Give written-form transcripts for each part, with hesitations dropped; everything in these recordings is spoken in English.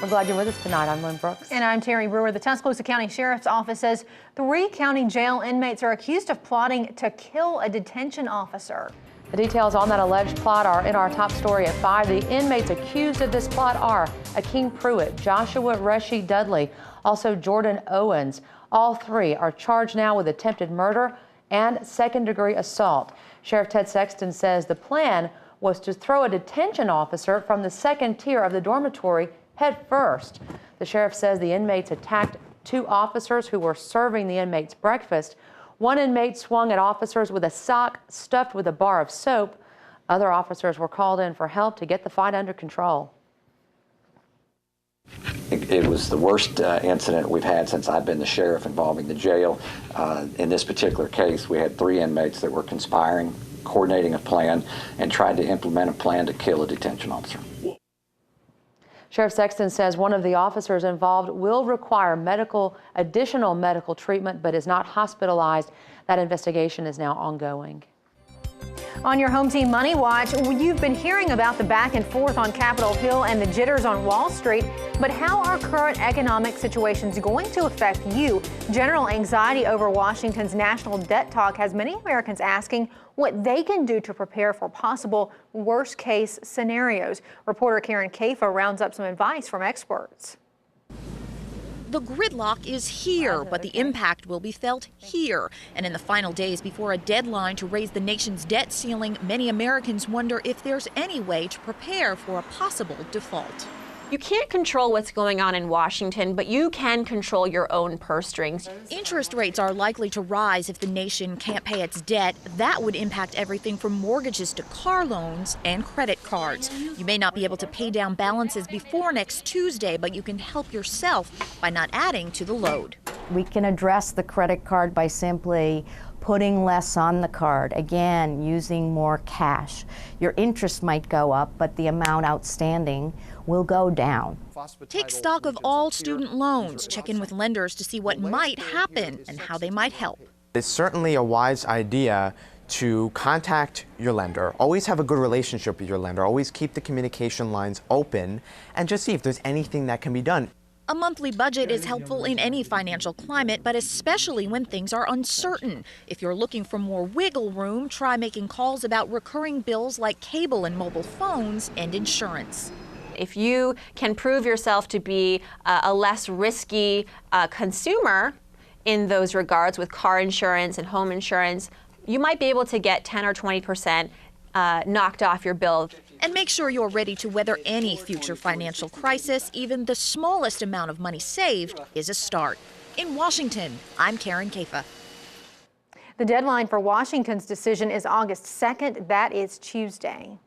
We're glad you're with us tonight. I'm Lynn Brooks. And I'm Terry Brewer. The Tuscaloosa County Sheriff's Office says 3 county jail inmates are accused of plotting to kill a detention officer. The details on that alleged plot are in our top story at 5. The inmates accused of this plot are Akeem Pruitt, Joshua Reshi Dudley, also Jordan Owens. All 3 are charged now with attempted murder and second-degree assault. Sheriff Ted Sexton says the plan was to throw a detention officer from the second tier of the dormitory head first. The sheriff says the inmates attacked 2 officers who were serving the inmates breakfast. One inmate swung at officers with a sock stuffed with a bar of soap. Other officers were called in for help to get the fight under control. It was the worst incident we've had since I've been the sheriff involving the jail. In this particular case, we had 3 inmates that were conspiring, coordinating a plan, and tried to implement a plan to kill a detention officer. Sheriff Sexton says one of the officers involved will require additional medical treatment, but is not hospitalized. That investigation is now ongoing. On your Home Team Money Watch, you've been hearing about the back and forth on Capitol Hill and the jitters on Wall Street, but how are current economic situations going to affect you? General anxiety over Washington's national debt talk has many Americans asking what they can do to prepare for possible worst-case scenarios. Reporter Karen Kaifa rounds up some advice from experts. The gridlock is here, but the impact will be felt here. And in the final days before a deadline to raise the nation's debt ceiling, many Americans wonder if there's any way to prepare for a possible default. You can't control what's going on in Washington, but you can control your own purse strings. Interest rates are likely to rise if the nation can't pay its debt. That would impact everything from mortgages to car loans and credit cards. You may not be able to pay down balances before next Tuesday, but you can help yourself by not adding to the load. We can address the credit card by simply putting less on the card, again, using more cash. Your interest might go up, but the amount outstanding will go down. Take stock of all student loans, check in with lenders to see what might happen and how they might help. It's certainly a wise idea to contact your lender, always have a good relationship with your lender, always keep the communication lines open, and just see if there's anything that can be done. A monthly budget is helpful in any financial climate, but especially when things are uncertain. If you're looking for more wiggle room, try making calls about recurring bills like cable and mobile phones and insurance. If you can prove yourself to be a less risky consumer in those regards with car insurance and home insurance, you might be able to get 10 or 20% knocked off your bill. And make sure you're ready to weather any future financial crisis. Even the smallest amount of money saved is a start. In Washington, I'm Karen Kaifa. The deadline for Washington's decision is August 2nd. That is Tuesday.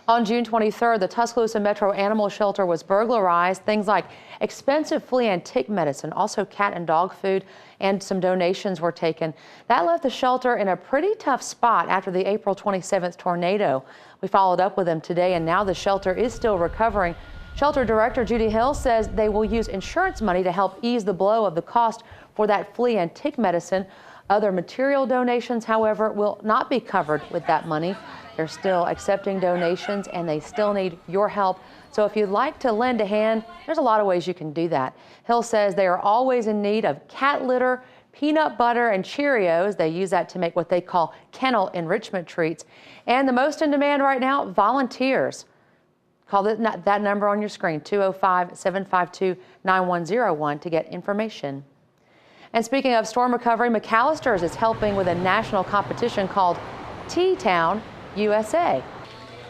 On June 23rd, the Tuscaloosa Metro Animal Shelter was burglarized. Things like expensive flea and tick medicine, also cat and dog food, and some donations were taken. That left the shelter in a pretty tough spot after the April 27th tornado. We followed up with them today, and now the shelter is still recovering. Shelter Director Judy Hill says they will use insurance money to help ease the blow of the cost for that flea and tick medicine. Other material donations, however, will not be covered with that money. They're still accepting donations, and they still need your help. So if you'd like to lend a hand, there's a lot of ways you can do that. Hill says they are always in need of cat litter, peanut butter, and Cheerios. They use that to make what they call kennel enrichment treats. And the most in demand right now, volunteers. Call that number on your screen, 205-752-9101, to get information. And speaking of storm recovery, McAlister's is helping with a national competition called T-Town USA.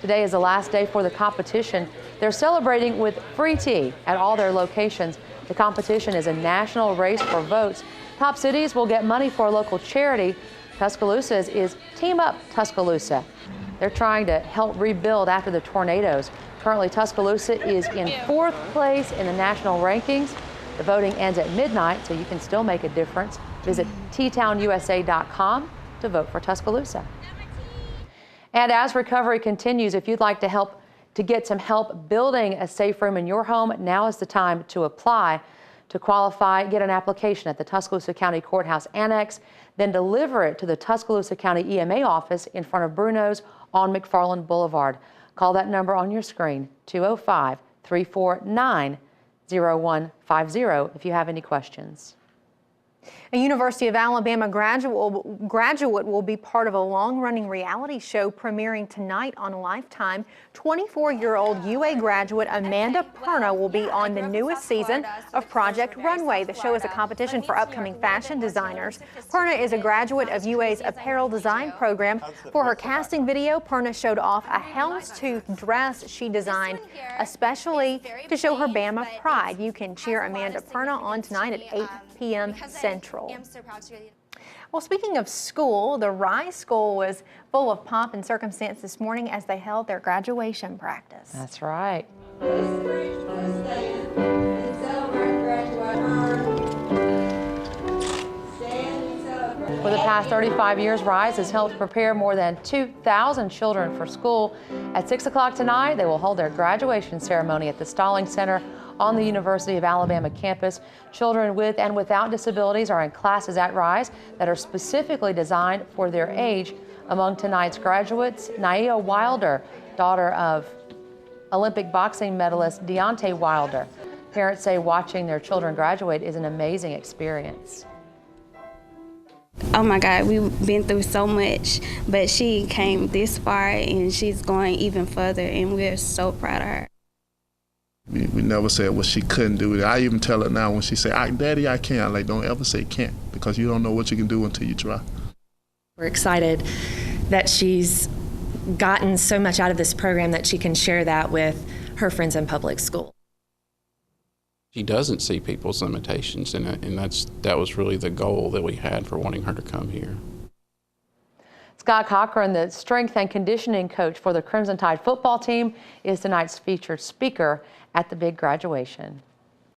Today is the last day for the competition. They're celebrating with free tea at all their locations. The competition is a national race for votes. Top cities will get money for a local charity. Tuscaloosa's is Team Up Tuscaloosa. They're trying to help rebuild after the tornadoes. Currently, Tuscaloosa is in 4th place in the national rankings. The voting ends at midnight, so you can still make a difference. Visit ttownusa.com to vote for Tuscaloosa. And as recovery continues, if you'd like to get some help building a safe room in your home, now is the time to apply. To qualify, get an application at the Tuscaloosa County Courthouse Annex, then deliver it to the Tuscaloosa County EMA office in front of Bruno's on McFarland Boulevard. Call that number on your screen, 349-0150 if you have any questions. A University of Alabama graduate will be part of a long-running reality show premiering tonight on Lifetime. 24-year-old UA graduate Amanda Perna will be on the newest season of Project Runway. The show is a competition for upcoming fashion designers. Perna is a graduate of UA's apparel design program. For her casting video, Perna showed off a houndstooth dress she designed especially to show her Bama pride. You can cheer Amanda Perna on tonight at 8 p.m. Central. Well, speaking of school, the Rise School was full of pomp and circumstance this morning as they held their graduation practice. That's right. For the past 35 years, Rise has helped prepare more than 2,000 children for school. At 6 o'clock tonight, they will hold their graduation ceremony at the Stalling Center on the University of Alabama campus. Children with and without disabilities are in classes at Rise that are specifically designed for their age. Among tonight's graduates, Naia Wilder, daughter of Olympic boxing medalist Deontay Wilder. Parents say watching their children graduate is an amazing experience. Oh my God, we've been through so much, but she came this far and she's going even further, and we're so proud of her. We never said what she couldn't do. I even tell her now when she say, Daddy, I can't. I'm like, don't ever say can't, because you don't know what you can do until you try. We're excited that she's gotten so much out of this program that she can share that with her friends in public school. She doesn't see people's limitations, and that was really the goal that we had for wanting her to come here. Scott Cochran, the strength and conditioning coach for the Crimson Tide football team, is tonight's featured speaker at the big graduation.